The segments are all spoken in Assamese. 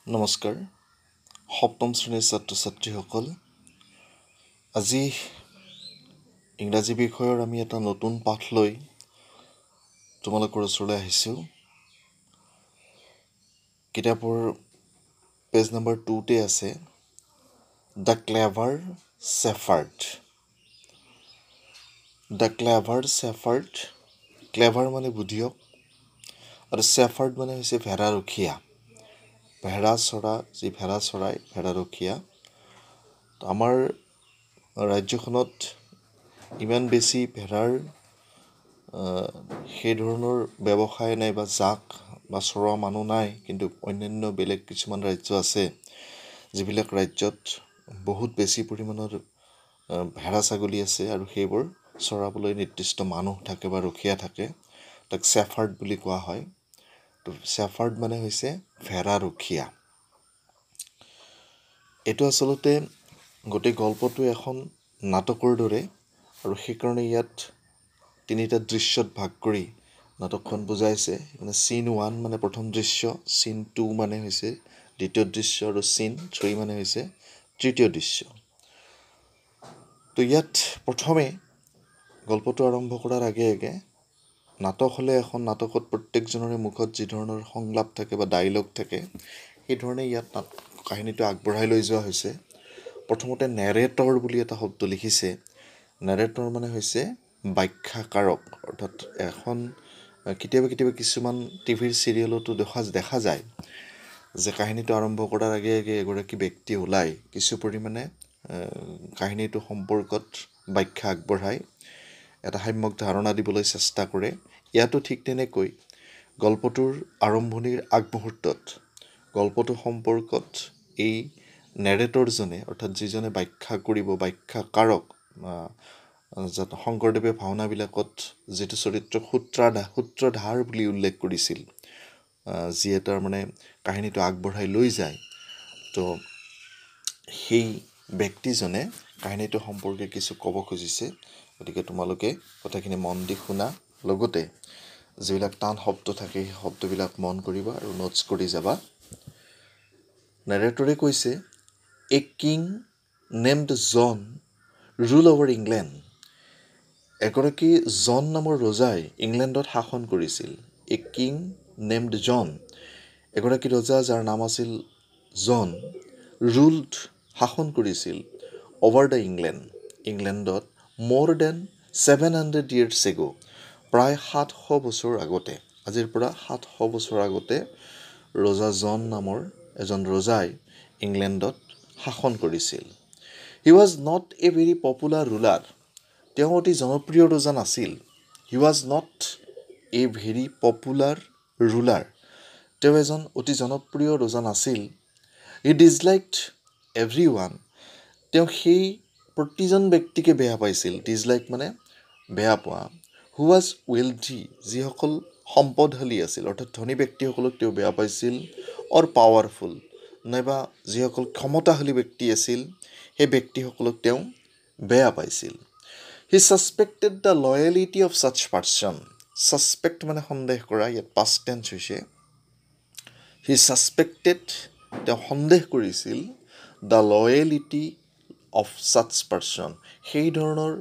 নমস্কাৰ সপ্তম শ্ৰেণীৰ ছাত্ৰ ছাত্ৰীসকল আজি ইংৰাজী বিষয়ৰ আমি এটা নতুন পাঠ লৈ তোমালোকৰ ওচৰলৈ আহিছোঁ কিতাপৰ পেজ নম্বৰ 2 আছে দ্য ক্লেভাৰ শেফাৰ্ড ক্লেভাৰ মানে বুদ্ধিয়ক আৰু শেফাৰ্ড মানে হৈছে ভেড়াৰখীয়া ভেড়া চৰাই ভেড়াৰখীয়া আমাৰ ৰাজ্যখনত ইমান বেছি ভেড়াৰ সেই ধৰণৰ ব্যৱসায় নাই বা জাক বা চৰোৱা মানুহ নাই কিন্তু অন্যান্য বেলেগ কিছুমান ৰাজ্য আছে যিবিলাক ৰাজ্যত বহুত বেছি পৰিমাণৰ ভেড়া ছাগলী আছে আৰু সেইবোৰ চৰাবলৈ নিৰ্দিষ্ট মানুহ থাকে বা ৰখীয়া থাকে তাক শেফাৰ্ড বুলি কোৱা হয় তো শেফাৰ্ড মানে হৈছে ভেড়াৰখীয়া এইটো আচলতে গোটেই গল্পটো এখন নাটকৰ দৰে আৰু সেইকাৰণে ইয়াত তিনিটা দৃশ্যত ভাগ কৰি নাটকখন বুজাইছে মানে চিন 1 মানে প্ৰথম দৃশ্য চিন 2 মানে হৈছে দ্বিতীয় দৃশ্য আৰু চিন 3 মানে হৈছে তৃতীয় দৃশ্য তো ইয়াত প্ৰথমে গল্পটো আৰম্ভ কৰাৰ আগে নাটক হ'লে এখন নাটকত প্ৰত্যেকজনৰে মুখত যি ধৰণৰ সংলাপ থাকে বা ডায়লগ থাকে সেই ধৰণে ইয়াত কাহিনীটো আগবঢ়াই লৈ যোৱা হৈছে প্ৰথমতে নেৰেটৰ বুলি এটা শব্দ লিখিছে নেৰেটৰ মানে হৈছে ব্যাখ্যাকাৰক অৰ্থাৎ এখন কেতিয়াবা কিছুমান টিভিৰ চিৰিয়েলতো দেখা যায় যে কাহিনীটো আৰম্ভ কৰাৰ আগে এগৰাকী ব্যক্তি ওলাই কিছু পৰিমাণে কাহিনীটো সম্পৰ্কত ব্যাখ্যা আগবঢ়ায় এটা সম্যক ধাৰণা দিবলৈ চেষ্টা কৰে ইয়াতো ঠিক তেনেকৈ গল্পটোৰ আৰম্ভণিৰ আগমুহূৰ্তত গল্পটো সম্পৰ্কত এই নেৰেটৰজনে অৰ্থাৎ যিজনে ব্যাখ্যাকাৰক শংকৰদেৱে ভাওনাবিলাকত যিটো চৰিত্ৰক সূত্ৰধাৰ বুলি উল্লেখ কৰিছিল যিয়ে তাৰ মানে কাহিনীটো আগবঢ়াই লৈ যায় তো সেই ব্যক্তিজনে কাহিনীটো সম্পৰ্কে কিছু ক'ব খুজিছে গতিকে তোমালোকে কথাখিনি মন দি শুনা লগতে যিবিলাক টান শব্দ থাকে সেই শব্দবিলাক মন কৰিবা আৰু নোটছ কৰি যাবা নেৰেটৰে কৈছে a king named John rule over England এগৰাকী জন নামৰ ৰজাই ইংলেণ্ডত শাসন কৰিছিল এ কিং নেমড জন এগৰাকী ৰজা যাৰ নাম আছিল জন ৰুলড শাসন কৰিছিল অভাৰ দ্য ইংলেণ্ডত মোৰ দেন 700 years ago প্ৰায় 700 বছৰ আগতে আজিৰ পৰা 700 বছৰ আগতে ৰজা জন নামৰ এজন ৰজাই ইংলেণ্ডত শাসন কৰিছিল he was not a very popular ruler তেওঁ অতি জনপ্ৰিয় ৰজা নাছিল he was not a very popular ruler তেওঁ এজন অতি জনপ্ৰিয় ৰজা নাছিল হি ডিছলাইকড এভৰিৱান তেওঁ সেই প্ৰতিজন ব্যক্তিকে বেয়া পাইছিল ডিছলাইক মানে বেয়া পোৱা হু ৱাজ ৱেলথি যিসকল সম্পদশালী আছিল অৰ্থাৎ ধনী ব্যক্তিসকলক তেওঁ বেয়া পাইছিল অৰ পাৱাৰফুল নাইবা যিসকল ক্ষমতাশালী ব্যক্তি আছিল সেই ব্যক্তিসকলক তেওঁ বেয়া পাইছিল he suspected the loyalty of such person suspect মানে সন্দেহ কৰা ইয়াত পাষ্ট টেন্স হৈছে হি ছাছপেক্টেড তেওঁ সন্দেহ কৰিছিল the loyalty of such person সেই ধৰণৰ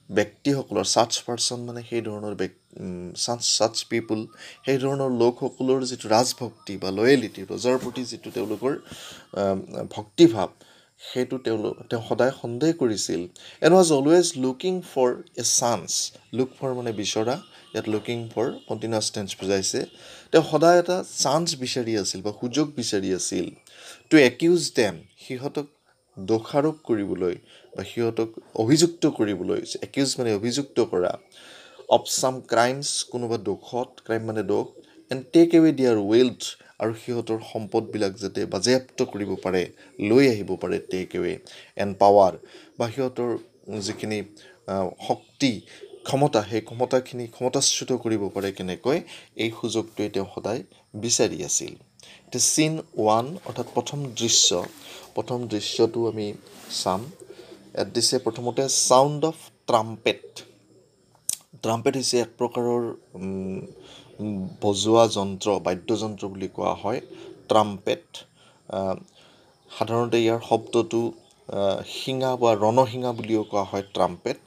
ব্যক্তিসকলৰ ছাচ পাৰ্চন মানে সেই ধৰণৰ ছাচ পিপুল সেই ধৰণৰ লোকসকলৰ যিটো ৰাজভক্তি বা লয়েলিটি ৰজাৰ প্ৰতি যিটো তেওঁলোকৰ ভক্তিভাৱ সেইটো তেওঁ সদায় সন্দেহ কৰিছিল and was always looking for a chance look for মানে বিচৰা ইয়াত লুকিং ফৰ কণ্টিনিউৱাছ টেন্স বুজাইছে তেওঁ সদায় এটা চান্স বিচাৰি আছিল বা সুযোগ বিচাৰি আছিল টু একিউজ দেম সিহঁতক দোষাৰোপ কৰিবলৈ বা সিহঁতক অভিযুক্ত কৰিবলৈ একিউজ মানে অভিযুক্ত কৰা অফ ছাম ক্ৰাইমছ কোনোবা দোষত ক্ৰাইম মানে দোষ এণ্ড টেক এৱে দিয়াৰ ৱেল্থ আৰু সিহঁতৰ সম্পদবিলাক যাতে বাজেয়াপ্ত কৰিব পাৰে লৈ আহিব পাৰে টেক এৱে এণ্ড পাৱাৰ বা সিহঁতৰ যিখিনি শক্তি ক্ষমতা সেই ক্ষমতাখিনি ক্ষমতাচ্যুত কৰিব পাৰে কেনেকৈ এই সুযোগটোৱে তেওঁ সদায় বিচাৰি আছিল এতিয়া চিন 1 অৰ্থাৎ প্ৰথম দৃশ্যটো আমি চাম ইয়াত দিছে প্ৰথমতে চাউণ্ড অফ ট্ৰাম্পেট হৈছে এক প্ৰকাৰৰ বজোৱা যন্ত্ৰ বাদ্যযন্ত্ৰ বুলি কোৱা হয় ট্ৰাম্পেট সাধাৰণতে ইয়াৰ শব্দটো শিঙা বা ৰণশিঙা বুলিও কোৱা হয় ট্ৰাম্পেট।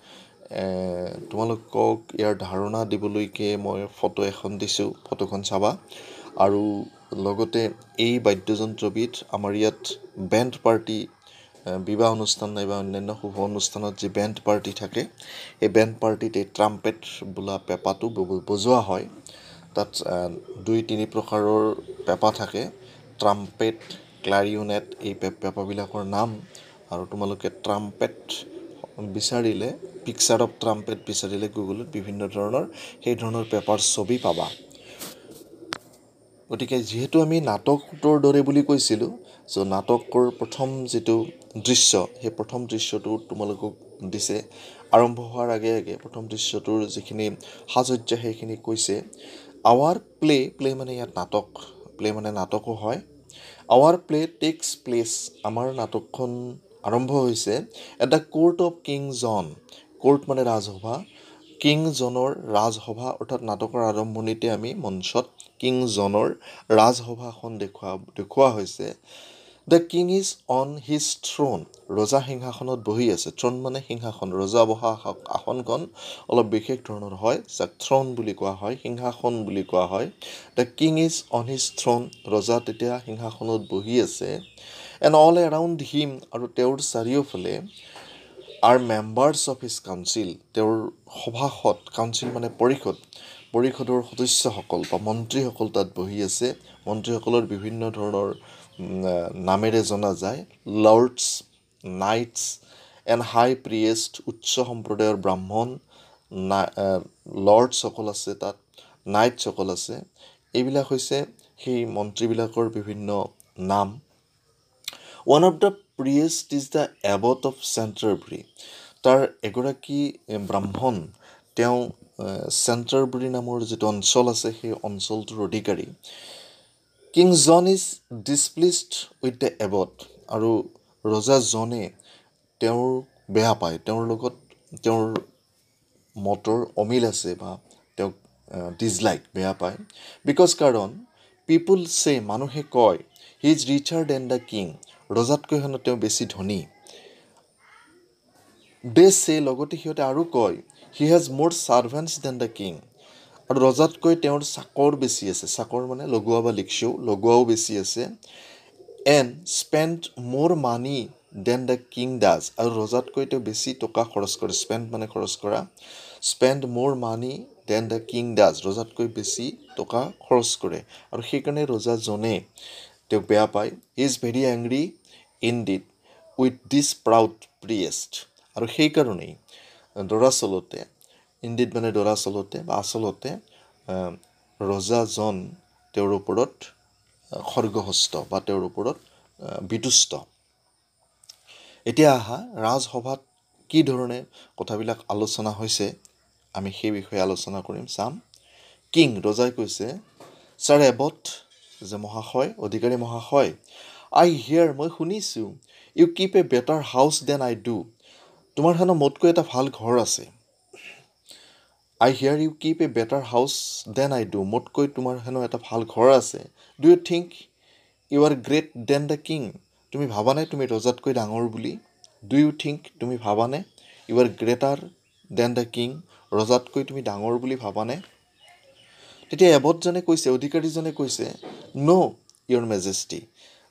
তোমালোকক ইয়াৰ ধাৰণা দিবলৈকে মই ফটো এখন দিছোঁ, ফটোখন চাবা। আৰু লগতে এই বাদ্যযন্ত্ৰবিধ আমাৰ ইয়াত বেণ্ড পাৰ্টি, বিবাহ অনুষ্ঠান নাইবা অন্যান্য শুভ অনুষ্ঠানত যি বেণ্ড পাৰ্টি থাকে, এই বেণ্ড পাৰ্টিত এই ট্ৰাম্পেট বোলা পেঁপাটো বজোৱা হয়। তাত 2-3 প্ৰকাৰৰ পেঁপা থাকে, ট্ৰাম্পেট, ক্লাৰিনেট, এই পেঁপাবিলাকৰ নাম। আৰু তোমালোকে ট্ৰাম্পেট বিচাৰিলে, পিকচাৰ অফ ট্ৰাম্পেট বিচাৰিলে গুগলত বিভিন্ন ধৰণৰ সেই ধৰণৰ পেঁপাৰ ছবি পাবা। গতিকে যিহেতু আমি নাটকটোৰ দৰে বুলি কৈছিলোঁ, চ' নাটকৰ প্ৰথম যিটো দৃশ্য, সেই প্ৰথম দৃশ্যটো তোমালোকক দিছে। আৰম্ভ হোৱাৰ আগে আগে প্ৰথম দৃশ্যটোৰ যিখিনি সাজসজ্জা সেইখিনি কৈছে। আৱাৰ প্লে মানে ইয়াত নাটক, প্লে মানে নাটকো হয়। আৱাৰ প্লে টেক্স প্লেচ, আমাৰ নাটকখন আৰম্ভ হৈছে at the court of king John. Court মানে ৰাজসভা, কিং জনৰ ৰাজসভা, অৰ্থাৎ নাটকৰ আৰম্ভণিতে আমি মঞ্চত কিং জনৰ ৰাজসভাখন দেখুওৱা হৈছে। The king is on his throne, ৰজা সিংহাসনত বহি আছে। থ্ৰন মানে সিংহাসন, ৰজা বহা আসনখন অলপ বিশেষ ধৰণৰ হয়, যাক থ্ৰন বুলি কোৱা হয়, সিংহাসন বুলি কোৱা হয়। The king is on his throne, ৰজা তেতিয়া সিংহাসনত বহি আছে। এণ্ড অল এৰাউণ্ড হিম, আৰু তেওঁৰ চাৰিওফালে R members of his council, তেওঁৰ সভাসদ, কাউন্সিল মানে পৰিষদৰ সদস্যসকল বা মন্ত্ৰীসকল তাত বহি আছে। মন্ত্ৰীসকলৰ বিভিন্ন ধৰণৰ নামেৰে জনা যায়। লৰ্ডছ, নাইটছ এণ্ড হাই প্ৰিয়েষ্ট, উচ্চ সম্প্ৰদায়ৰ ব্ৰাহ্মণ, লৰ্ডছসকল আছে তাত, নাইটছসকল আছে। এইবিলাক হৈছে সেই মন্ত্ৰীবিলাকৰ বিভিন্ন নাম। One of the priest is the abbot of Canterbury, তাৰ এগৰাকী ব্ৰাহ্মণ, তেওঁ চেণ্টাৰবুৰী নামৰ যিটো অঞ্চল আছে সেই অঞ্চলটোৰ অধিকাৰী। King John is displeased with the abbot, আৰু ৰজা জনে তেওঁৰ বেয়া পায়, তেওঁৰ লগত তেওঁৰ মতৰ অমিল আছে বা তেওঁক ডিছলাইক, বেয়া পায়। বিকজ কাৰণ পিপুল চে, মানুহে কয়, he is richer than the king, ৰজাতকৈ হেনো তেওঁ বেছি ধনী। দে চে, লগতে সিহঁতে আৰু কয়, হি হেজ মোৰ ছাৰ্ভেণ্টছ দেন দ্য কিং, আৰু ৰজাতকৈ তেওঁৰ চাকৰ বেছি আছে। চাকৰ মানে লগোৱা বা লিকচৌ, লগোৱাও বেছি আছে। এণ্ড স্পেণ্ড মোৰ মানি দেন দ্য কিং ডাজ, আৰু ৰজাতকৈ তেওঁ বেছি টকা খৰচ কৰে। স্পেণ্ড মানে খৰচ কৰা, স্পেণ্ড মোৰ মানি দেন দ্য কিং ডাজ, ৰজাতকৈ বেছি টকা খৰচ কৰে, আৰু সেইকাৰণে ৰজাজনে তেওঁক বেয়া পায়। He is very angry indeed with this proud priest, আৰু সেইকাৰণেই দৰাচলতে, ইনডিড মানে দৰাচলতে বা আচলতে, ৰজাজন তেওঁৰ ওপৰত খৰ্গহস্ত বা তেওঁৰ ওপৰত বিতুষ্ট। এতিয়া আহা, ৰাজসভাত কি ধৰণে কথাবিলাক আলোচনা হৈছে আমি সেই বিষয়ে আলোচনা কৰিম, চাম। কিং, ৰজাই কৈছে, ছাৰ এবট, যে মহাশয়, অধিকাৰী মহাশয়, আই হিয়াৰ, মই শুনিছোঁ, you keep a better house than I do, তোমাৰ হেনো মোতকৈ এটা ভাল ঘৰ আছে। I hear you keep a better house than I do, মোতকৈ তোমাৰ হেনো এটা ভাল ঘৰ আছে। Do you think you are great than the king, তুমি ভাবানে তুমি ৰজাতকৈ ডাঙৰ বুলি? ডু ইউ থিংক, তুমি ভাবানে? You are greater than the king, ৰজাতকৈ তুমি ডাঙৰ বুলি ভাবানে? তেতিয়া এবটজনে কৈছে, অধিকাৰীজনে কৈছে, ন' ইয়ৰ মেজেষ্টি,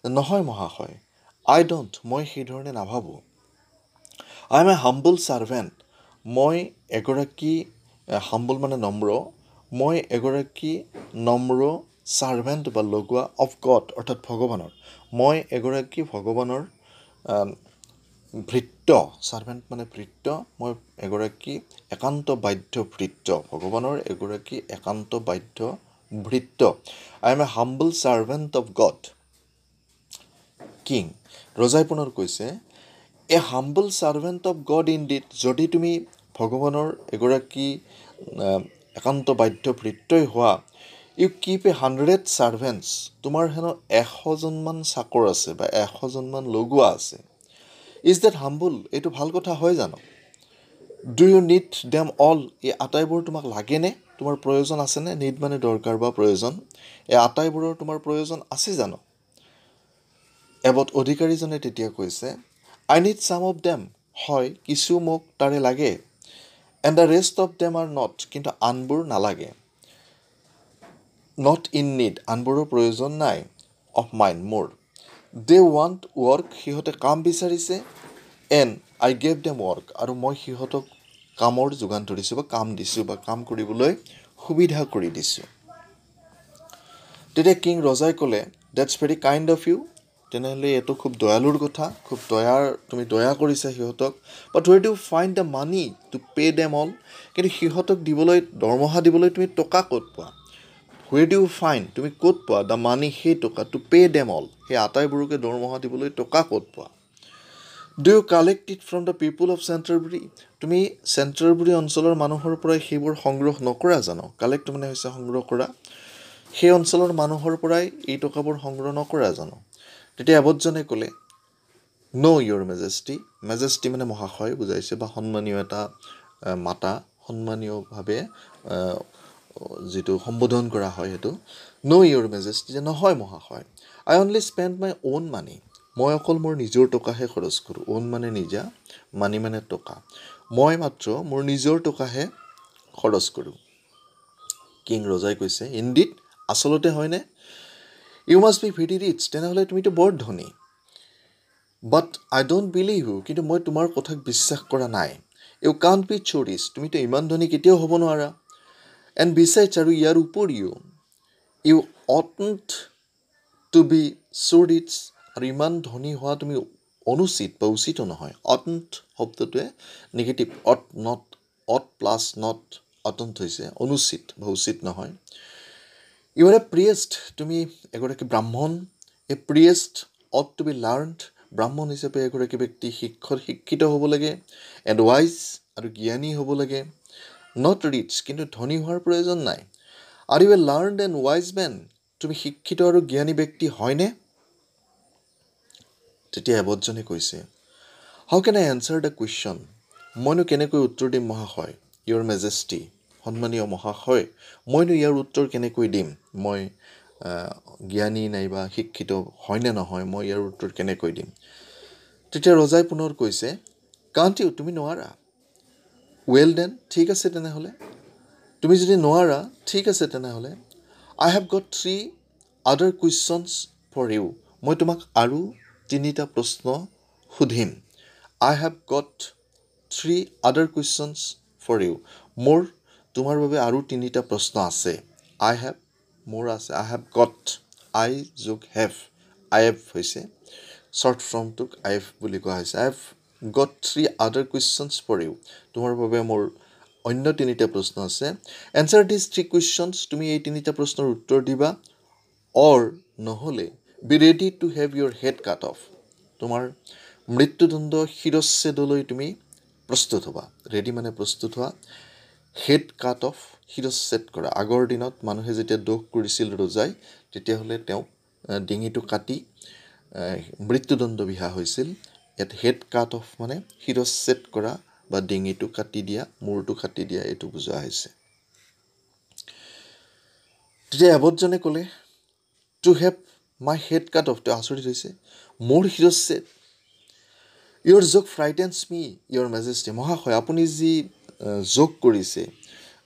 নহয় মহাশয়, আই ডণ্ট, মই সেইধৰণে নাভাবোঁ। I M A humble servant, মই এগৰাকী, হাম্বল মানে নম্ৰ, মই এগৰাকী নম্ৰ ছাৰ্ভেণ্ট বা লগোৱা অফ গড, অৰ্থাৎ ভগৱানৰ, মই এগৰাকী ভগৱানৰ ভৃত্য, ছাৰ্ভেণ্ট মানে ভৃত্য, মই এগৰাকী একান্ত বাধ্য ভৃত্য, ভগৱানৰ এগৰাকী একান্ত বাধ্য ভৃত্য। I M A humble servant of god. King, ৰজাই পুনৰ কৈছে, এ হাম্বল ছাৰ্ভেণ্ট অফ গড ইনডিড, যদি তুমি ভগৱানৰ এগৰাকী একান্ত বাধ্য ভৃত্যই হোৱা, ইউ কিপ এ 100 ছাৰ্ভেণ্টছ, তোমাৰ হেনো 100জনমান চাকৰ আছে বা 100জনমান লগোৱা আছে। ইজ ডেট হাম্বল, এইটো ভাল কথা হয় জানো? Do you need them all, এই আটাইবোৰ তোমাক লাগেনে? তোমাৰ প্ৰয়োজন আছেনে? নিড মানে দৰকাৰ বা প্ৰয়োজন, এই আটাইবোৰৰ তোমাৰ প্ৰয়োজন আছে জানো? এবত অধিকাৰীজনে তেতিয়া কৈছে আই নিড ছাম অফ দেম, হয় কিছু মোক তাৰে লাগে, and the rest of them are not, কিন্তু আনবোৰ নালাগে। নট ইন নিড, আনবোৰৰ প্ৰয়োজন নাই, অফ মাইন মোৰ। দে ৱান্ট ৱৰ্ক, সিহঁতে কাম বিচাৰিছে, and I gave them work, আৰু মই সিহঁতক কামৰ যোগান ধৰিছোঁ বা কাম দিছোঁ বা কাম কৰিবলৈ সুবিধা কৰি দিছোঁ। তেতিয়া কিং ৰজাই ক'লে that's very kind of you, তেনেহ'লে এইটো খুব দয়ালুৰ কথা, খুব তুমি দয়া কৰিছা সিহঁতক, but where do find the money to pay' them all, কিন্তু সিহঁতক দিবলৈ দৰমহা দিবলৈ তুমি টকা ক'ত পোৱা? ৱেৰ ডু ফাইণ্ড, তুমি ক'ত পোৱা দ্য মানি, সেই টকা, টু পে' দেম অল, সেই আটাইবোৰকে দৰমহা দিবলৈ টকা ক'ত পোৱা? Do you collect it from the people of Canterbury, তুমি চেণ্টাৰবুৰি অঞ্চলৰ মানুহৰ পৰাই সেইবোৰ সংগ্ৰহ নকৰা জানো? কালেক্ট মানে হৈছে সংগ্ৰহ কৰা, সেই অঞ্চলৰ মানুহৰ পৰাই এই টকাবোৰ সংগ্ৰহ নকৰা জানো? তেতিয়া এবতজনে ক'লে ন' ইয়'ৰ মেজেষ্টি, মেজেষ্টি মানে মহাশয় বুজাইছে বা সন্মানীয় এটা মাতা, সন্মানীয়ভাৱে যিটো সম্বোধন কৰা হয় সেইটো, ন' ইয়'ৰ মেজেষ্টি, যে নহয় মহাশয়, আই অনলি স্পেণ্ড মাই অ'ন মানি, মই অকল মোৰ নিজৰ টকাহে খৰচ কৰোঁ। অ'ন মানে নিজা, মানি মানে টকা, মই মাত্ৰ মোৰ নিজৰ টকাহে খৰচ কৰোঁ। কিং ৰজাই কৈছে ইনডিড, আচলতে হয়নে? You must be very rich, তেনেহ'লে তুমিতো বৰ ধনী। But I don't believe you, কিন্তু মই তোমাৰ কথাক বিশ্বাস কৰা নাই। You can't be so' rich, তুমিতো ইমান ধনী কেতিয়াও হ'ব নোৱাৰা। এণ্ড বিচাইডছ, আৰু ইয়াৰ উপৰিও U অটন্ট two B so' rich, আৰু ইমান ধনী হোৱা তুমি অনুচিত বা উচিতো নহয়। অটন্ট শব্দটোৱে নিগেটিভ, অট প্লাছ নট, অটন্ট হৈছে অনুচিত বা উচিত নহয়। ইউ আৰ এ প্ৰিয়েষ্ট, তুমি এগৰাকী ব্ৰাহ্মণ। এ প্ৰিয়েষ্ট অট টু বি লাৰ্ণড, ব্ৰাহ্মণ হিচাপে এগৰাকী ব্যক্তি শিক্ষিত হ'ব লাগে। এণ্ড ৱাইজ, আৰু জ্ঞানী হ'ব লাগে। নট ৰিচ, কিন্তু ধনী হোৱাৰ প্ৰয়োজন নাই। Are you a learned and wise men, তুমি শিক্ষিত আৰু জ্ঞানী ব্যক্তি হয়নে? তেতিয়া এবতজনে কৈছে how can I answer the question, মইনো কেনেকৈ উত্তৰ দিম মহাশয়, ইয়'ৰ মেজেষ্টি, সন্মানীয় মহাশয়, মইনো ইয়াৰ উত্তৰ কেনেকৈ দিম, মই জ্ঞানী নাইবা শিক্ষিত হয়নে নহয়, মই ইয়াৰ উত্তৰ কেনেকৈ দিম? তেতিয়া ৰজাই পুনৰ কৈছে কাণ্ট ইউ, তুমি নোৱাৰা। ৱেল দেন, ঠিক আছে তেনেহ'লে, তুমি যদি নোৱাৰা ঠিক আছে তেনেহ'লে, আই হেভ গট 3 আদাৰ কুৱেশ্যনছ ফৰ ইউ, মই তোমাক আৰু 3টা প্ৰশ্ন সুধিম। আই হেভ গট 3 আদাৰ কুৱেশ্যনছ ফৰ ইউ, মোৰ তোমাৰ বাবে আৰু 3টা প্ৰশ্ন আছে। আই হেভ, মোৰ আছে, আই হেভ গট, আই যোগ হেভ, আই হেভ হৈছে শ্বৰ্ট ফৰ্মটোক আই হেভ বুলি কোৱা হৈছে। আই হেভ গট 3 আদাৰ কুৱেশ্যনছ ফৰ ইউ, তোমাৰ বাবে মোৰ অন্য 3টা প্ৰশ্ন আছে। এনচাৰ দিছ 3 কুৱেশ্যনছ, তুমি এই 3টা প্ৰশ্নৰ উত্তৰ দিবা। অৰ নহ'লে be ready to have your head cut off, তোমাৰ মৃত্যুদণ্ড শিৰচ্ছেদলৈ তুমি প্ৰস্তুত হ'বা। ৰেডি মানে প্ৰস্তুত হোৱা, হেড কাট অফ শিৰচ্ছেদ কৰা। আগৰ দিনত মানুহে যেতিয়া দোষ কৰিছিল ৰজাই, তেতিয়াহ'লে তেওঁক ডিঙিটো কাটি মৃত্যুদণ্ড বিহা হৈছিল। ইয়াত হেড কাট অফ মানে শিৰচ্ছেদ কৰা বা ডিঙিটো কাটি দিয়া, মূৰটো কাটি দিয়া, এইটো বুজোৱা হৈছে। তেতিয়া এবতজনে ক'লে to have my head cut of, তেওঁ আচৰিত হৈছে, মোৰ শিৰচ্ছেদ। ইয়'ৰ জোক ফ্ৰাইটেনছ মি ইয়'ৰ মেজেষ্টি, মহাশয় আপুনি যি জোক কৰিছে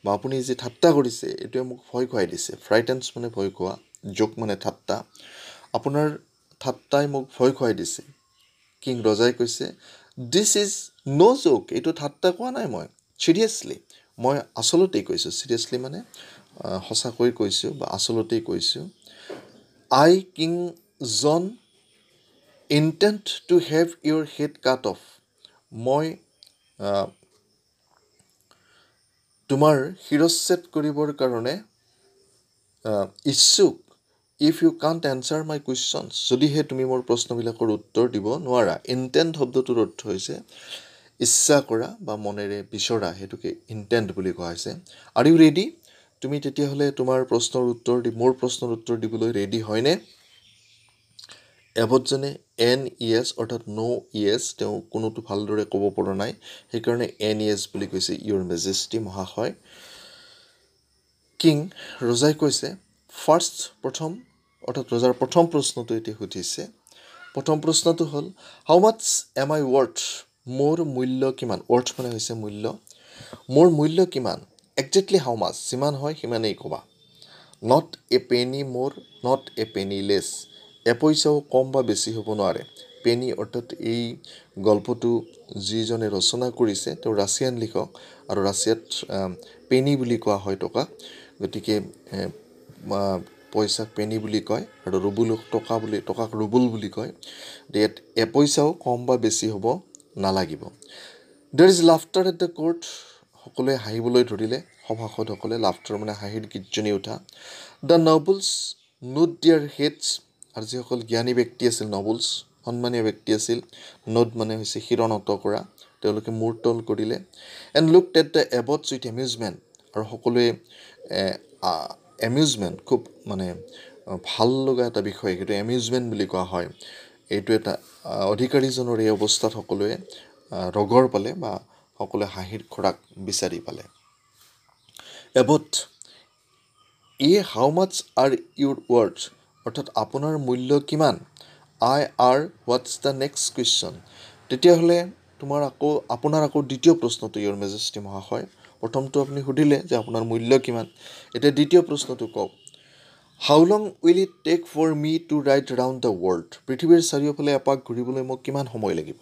বা আপুনি যি ঠাট্টা কৰিছে, এইটোৱে মোক ভয় খুৱাই দিছে। ফ্ৰাইটেনছ মানে ভয় খোৱা, জোক মানে ঠাট্টা, আপোনাৰ ঠাট্টাই মোক ভয় খুৱাই দিছে। কিং ৰজাই কৈছে দিছ ইজ ন' জোক, এইটো ঠাট্টা কোৱা নাই মই, চিৰিয়াছলি, মই আচলতেই কৈছোঁ। চিৰিয়াছলি মানে সঁচাকৈ কৈছোঁ বা আচলতেই কৈছোঁ। I King John intent to have your head cut off, মই তোমাৰ শিৰচ্ছেদ কৰিবৰ কাৰণে ইচ্ছুক। If you can't answer my questions, যদিহে তুমি মোৰ প্ৰশ্নবিলাকৰ উত্তৰ দিব নোৱাৰা। ইণ্টেণ্ট শব্দটোৰ অৰ্থ হৈছে ইচ্ছা কৰা বা মনেৰে বিচৰা, সেইটোকে ইণ্টেণ্ট বুলি কোৱা হৈছে। আৰ ইউ ৰেডি, তুমি তেতিয়াহ'লে তোমাৰ মোৰ প্ৰশ্নৰ উত্তৰ দিবলৈ ৰেডি হয়নে? এবতজনে এন ইয়েছ অৰ্থাৎ ন' ইয়েছ, তেওঁ কোনোটো ভালদৰে ক'ব পৰা নাই, সেইকাৰণে এন ইয়েছ বুলি কৈছে, ইয়'ৰ মেজেষ্টি, মহাশয়। কিং ৰজাই কৈছে প্ৰথম অৰ্থাৎ ৰজাৰ প্ৰথম প্ৰশ্নটো এতিয়া সুধিছে, প্ৰথম প্ৰশ্নটো হ'ল how much M I worth মোৰ মূল্য কিমান ৱৰ্থ মানে হৈছে মূল্য মোৰ মূল্য কিমান একজেক্টলি হাউ মাছ যিমান হয় সিমানেই ক'বা নট এ পেনি মোৰ নট এ পেনি লেছ এপইচাও কম বা বেছি হ'ব নোৱাৰে পেনি অৰ্থাৎ এই গল্পটো যিজনে ৰচনা কৰিছে তেওঁ ৰাছিয়ান লিখক আৰু ৰাছিয়াত পেনি বুলি কোৱা হয় টকা গতিকে পইচাক পেনি বুলি কয় আৰু ৰুবুলক টকাক ৰুবুল বুলি কয় ইয়াত এপইচাও কম বা বেছি হ'ব নালাগিব দেৰ is laughter at the court সকলোৱে হাঁহিবলৈ ধৰিলে সভাসদসকলে লাফটাৰ মানে হাঁহিৰ গীতজনী উঠা দ্য নবলছ নোট দিয়াৰ হেডছ আৰু যিসকল জ্ঞানী ব্যক্তি আছিল নবলছ সন্মানীয় ব্যক্তি আছিল নোট মানে হৈছে শিৰণত কৰা তেওঁলোকে মূৰ তল কৰিলে and looked at the abbots with amusement আৰু সকলোৱে এমিউজমেণ্ট খুব মানে ভাল লগা এটা বিষয় সেইটো এমিউজমেণ্ট বুলি কোৱা হয় এইটো এটা অধিকাৰীজনৰ এই অৱস্থাত সকলোৱে ৰগৰ পালে বা সকলোৱে হাঁহিৰ খোৰাক বিচাৰি পালে about how much are your worth অৰ্থাৎ আপোনাৰ মূল্য কিমান I are what's the next question তেতিয়াহ'লে আপোনাৰ আকৌ দ্বিতীয় প্ৰশ্নটো ইয়ৰ মেজেষ্টি মহাশয় প্ৰথমটো আপুনি সুধিলে যে আপোনাৰ মূল্য কিমান এতিয়া দ্বিতীয় প্ৰশ্নটো কওক how long will it take for me to ride round the world পৃথিৱীৰ চাৰিওফালে এপাক ঘূৰিবলৈ মোক কিমান সময় লাগিব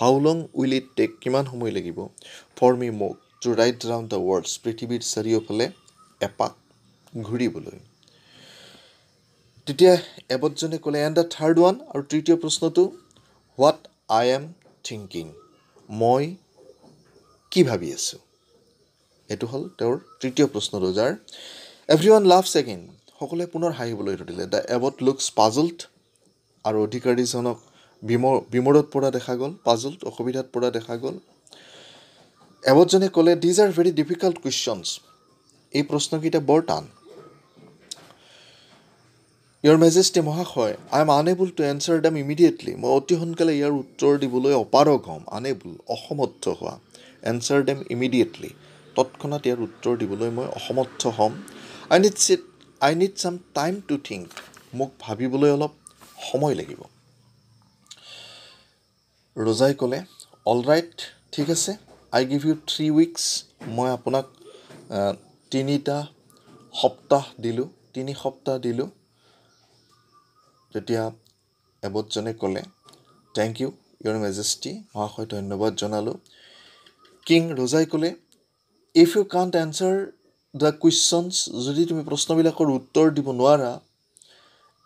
how long will it take কিমান সময় লাগিব ফৰ মি মোক to ride round the world পৃথিৱীৰ চাৰিওফালে এপাক ঘূৰিবলৈ তেতিয়া এবটজনে ক'লে এণ্ড দ্য থাৰ্ড ওৱান আৰু তৃতীয় প্ৰশ্নটো হোৱাট আই এম থিংকিং মই কি ভাবি আছোঁ এইটো হ'ল তেওঁৰ তৃতীয় প্ৰশ্ন ৰজাৰ এভৰি ওৱান লাভছ এগেইন সকলোৱে পুনৰ হাঁহিবলৈ ধৰিলে দ্য এবট লুকছ পাজলড আৰু অধিকাৰীজনক বিমোৰত পৰা দেখা গ'ল পাজলড অসুবিধাত পৰা দেখা গ'ল এবটজনে ক'লে these are very difficult questions এই প্ৰশ্নকেইটা বৰ টান ইয়ৰ মেজেষ্টি মহাশয় I am unable to answer them immediately মই অতি সোনকালে ইয়াৰ উত্তৰ দিবলৈ অপাৰগ হ'ম আনএবল অসমৰ্থ হোৱা এনচাৰ দেম ইমিডিয়েটলি তৎক্ষণাত ইয়াৰ উত্তৰ দিবলৈ মই অসমৰ্থ হ'ম I need some time to think মোক ভাবিবলৈ অলপ সময় লাগিব ৰজাই ক'লে অল ৰাইট ঠিক আছে আই গিভ ইউ 3 উইকছ মই আপোনাক 3 সপ্তাহ দিলোঁ তেতিয়া এবটজনে ক'লে থেংক ইউ ইয়ৰ মেজেষ্টি মহাশয় ধন্যবাদ জনালোঁ কিং ৰজাই ক'লে if you can't answer the questions যদি তুমি প্ৰশ্নবিলাকৰ উত্তৰ দিব নোৱাৰা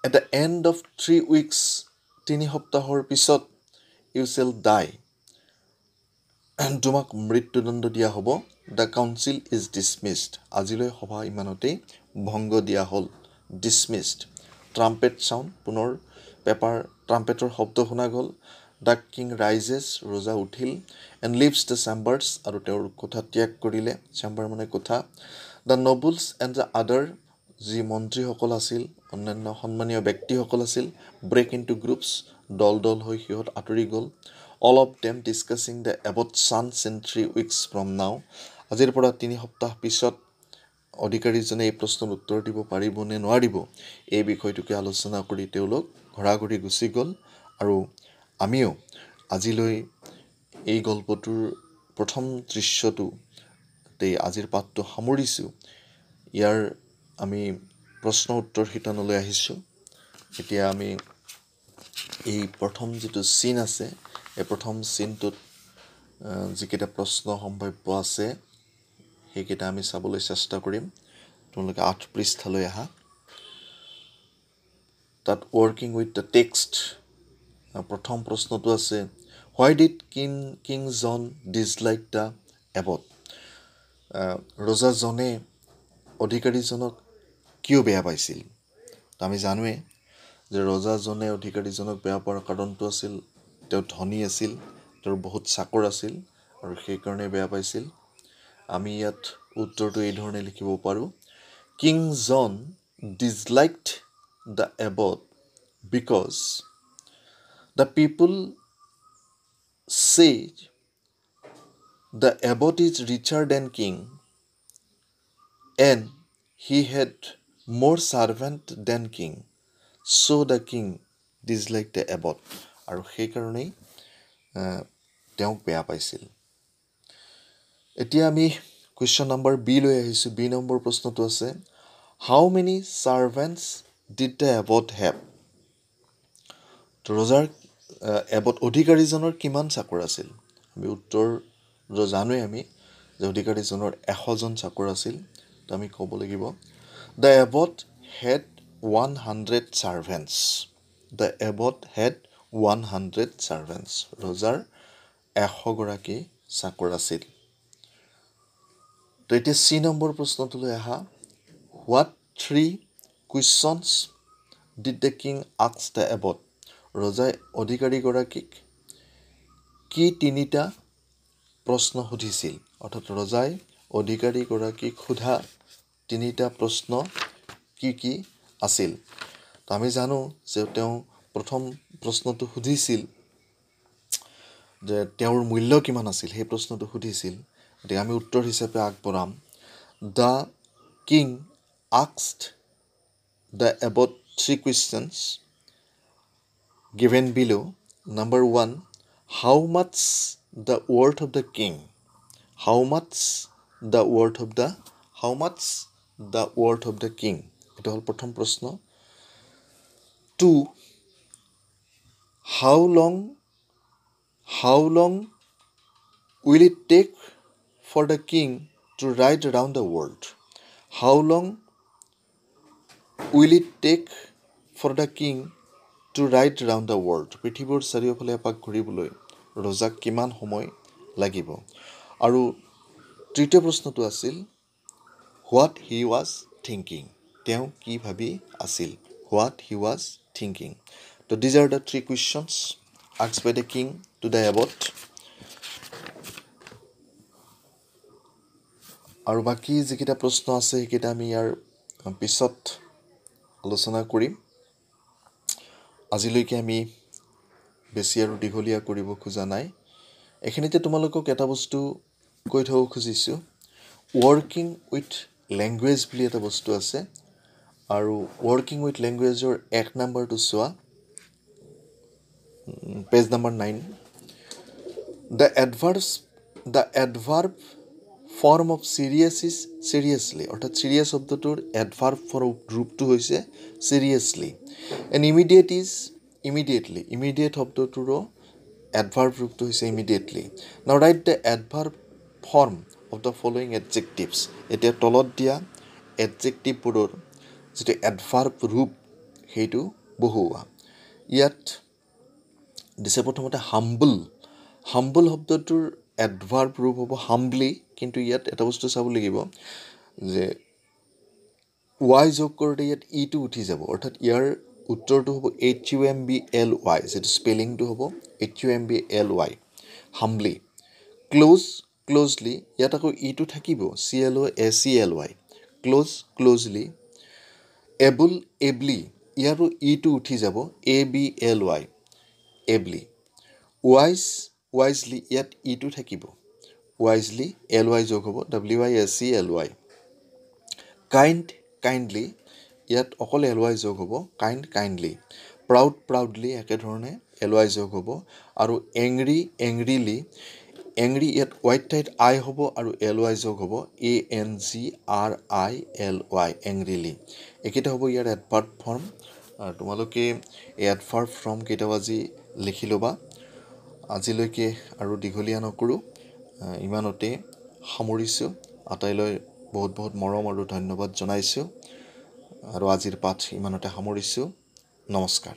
at the end of 3 weeks 3 সপ্তাহৰ পিছত ইউ শ্বেল ডাই তোমাক মৃত্যুদণ্ড দিয়া হ'ব দ্য কাউন্সিল ইজ ডিছমিছড আজিলৈ সভা ইমানতেই ভংগ দিয়া হ'ল ডিছমিছড ট্ৰাম্পেট চাউণ্ড পুনৰ ট্ৰাম্পেটৰ শব্দ শুনা গ'ল দ্য কিং ৰাইজেছ ৰজা উঠিল এণ্ড লিভছ দ্য চেম্বাৰ্ছ আৰু তেওঁৰ কোঠা ত্যাগ কৰিলে চেম্বাৰ মানে কোঠা দ্য নবলছ এণ্ড দ্য আদাৰ যি মন্ত্ৰীসকল আছিল অন্যান্য সন্মানীয় ব্যক্তিসকল আছিল ব্ৰেক ইন টু গ্ৰুপছ দল হৈ সিহঁত আঁতৰি গ'ল all of them discussing the Abbott chance in 3 weeks from নাও আজিৰ পৰা 3 সপ্তাহ পিছত অধিকাৰীজনে এই প্ৰশ্নৰ উত্তৰ দিব পাৰিব নে নোৱাৰিব এই বিষয়টোকে আলোচনা কৰি তেওঁলোক ঘৰাঘৰি গুচি গ'ল আৰু আমিও আজিলৈ এই গল্পটোৰ প্ৰথম দৃশ্যটোতেই আজিৰ পাঠটো সামৰিছোঁ ইয়াৰ আমি প্ৰশ্ন উত্তৰ শিতানলৈ আহিছোঁ এতিয়া আমি এই প্ৰথম যিটো চিন আছে এই প্ৰথম চিনটোত যিকেইটা প্ৰশ্ন সম্ভাৱ্য আছে সেইকেইটা আমি চাবলৈ চেষ্টা কৰিম তোমালোকে 8 পৃষ্ঠালৈ আহা তাত ৱৰ্কিং উইথ দ্য টেক্সট প্ৰথম প্ৰশ্নটো আছে why did King John dislike the abbot ৰজাজনে অধিকাৰীজনক কিয় বেয়া পাইছিল আমি জানোৱে যে ৰজাজনে অধিকাৰীজনক বেয়া পোৱাৰ কাৰণটো আছিল তেওঁ ধনী আছিল তেওঁৰ বহুত চাকৰ আছিল আৰু সেইকাৰণে বেয়া পাইছিল আমি ইয়াত উত্তৰটো এই ধৰণে লিখিব পাৰোঁ King John disliked the abbot because the people said the abbot is richer than king and he had more servant than king so the king dislike the abbot আৰু সেইকাৰণেই তেওঁক বেয়া পাইছিল। এতিয়া আমি কুৱেশ্যন নম্বৰ বি লৈ আহিছোঁ। বি নম্বৰ প্ৰশ্নটো আছে, how many servants did the abbot have? ৰজাৰ এবট অধিকাৰীজনৰ কিমান চাকৰ আছিল? আমি উত্তৰ জানোৱেই আমি যে অধিকাৰীজনৰ 100জন চাকৰ আছিল। তো আমি ক'ব লাগিব the abbot had 100 servants. The abbot had 100 servants. ৰজাৰ 100গৰাকী চাকৰ আছিল। তো এতিয়া চি নম্বৰ প্ৰশ্নটোলৈ আহা, what 3 questions did the king ask the Abbott? ৰজাই অধিকাৰীগৰাকীক কি 3টা প্ৰশ্ন সুধিছিল? অৰ্থাৎ ৰজাই অধিকাৰীগৰাকীক সোধা 3টা প্ৰশ্ন কি কি আছিল? তো আমি জানো যে তেওঁ প্ৰথম প্ৰশ্নটো সুধিছিল যে তেওঁৰ মূল্য কিমান আছিল, সেই প্ৰশ্নটো সুধিছিল। গতিকে আমি উত্তৰ হিচাপে আগবঢ়াম, the king asked the Abbott 3 questions given below. Number 1, how much the worth of the king? How much the worth of the king? এটা হল প্ৰথম প্ৰশ্ন। 2, how long will it take for the king to ride around the world? How long will it take for the king to ride around the world? পৃথিৱীৰ চাৰিওফালে এপাক ঘূৰিবলৈ ৰজাক কিমান সময় লাগিব? আৰু তৃতীয় প্ৰশ্নটো আছিল, হোৱাট হি ৱাজ থিংকিং? তেওঁ কি ভাবি আছিল? What he was thinking. তো these are the 3 questions asked by the king to the abbot. আৰু বাকী যিকেইটা প্ৰশ্ন আছে সেইকেইটা আমি ইয়াৰ পিছত আলোচনা কৰিম। আজিলৈকে আমি বেছি আৰু দীঘলীয়া কৰিব খোজা নাই। এইখিনিতে তোমালোকক এটা বস্তু কৈ থ'ব খুজিছোঁ, ৱৰ্কিং উইথ লেংগুৱেজ বুলি এটা বস্তু আছে। আৰু ৱৰ্কিং উইথ লেংগুৱেজৰ 1 নম্বৰটো চোৱা, page number 9। The adverb form of serious is seriously. অৰ্থাৎ চিৰিয়াছ শব্দটোৰ এডভাৰ্ব ৰূপটো হৈছে seriously. And immediate is immediately. Immediate শব্দটোৰো এডভাৰ্ব ৰূপটো হৈছে immediately. Now write the adverb form of the following adjectives. এতিয়া তলত দিয়া এডজেক্টিভবোৰৰ যিটো এডভাৰ্ব ৰূপ সেইটো বহুওৱা। ইয়াত দিছে প্ৰথমতে হাম্বল। হাম্বল শব্দটোৰ এডভাৰ্ব ৰূপ হ'ব হাম্বলি, কিন্তু ইয়াত এটা বস্তু চাব লাগিব যে ৱাই যোগ কৰোঁতে ইয়াত ইটো উঠি যাব। অৰ্থাৎ ইয়াৰ উত্তৰটো হ'ব HUMBLY, যিটো স্পেলিংটো হ'ব HUMBLY, হাম্বলি। ক্ল'জলি, ইয়াত আকৌ ইটো থাকিব CLOSELY, ক্ল'জলি। এবলি, ইয়াৰো ইটো উঠি যাব ABLY, এবলি। ৱাইজলি, ইয়াত ইটো থাকিব ৱাইজলি, LY যোগ হ'ব WISELY। কাইণ্ডলি, ইয়াত অকল LY যোগ হ'ব কাইণ্ডলি। প্ৰাউডলি, একেধৰণে LY যোগ হ'ব। আৰু এংৰিলি, ইয়াত ৱাইট ঠাইত আই হ'ব আৰু LY যোগ হ'ব ANGRILY, এংৰিলি। এইকেইটা হ'ব ইয়াৰ এডভাৰ্ব ফৰ্ম। তোমালোকে এই এডভাৰ্ব ফৰ্ম কেইটাও আজি লিখি ল'বা। আজিলৈকে আৰু দীঘলীয়া নকৰোঁ, ইমানতে সামৰিছোঁ। আটাইলৈ বহুত বহুত মৰম আৰু ধন্যবাদ জনাইছোঁ। আৰু আজিৰ পাঠ ইমানতে সামৰিছোঁ। নমস্কাৰ।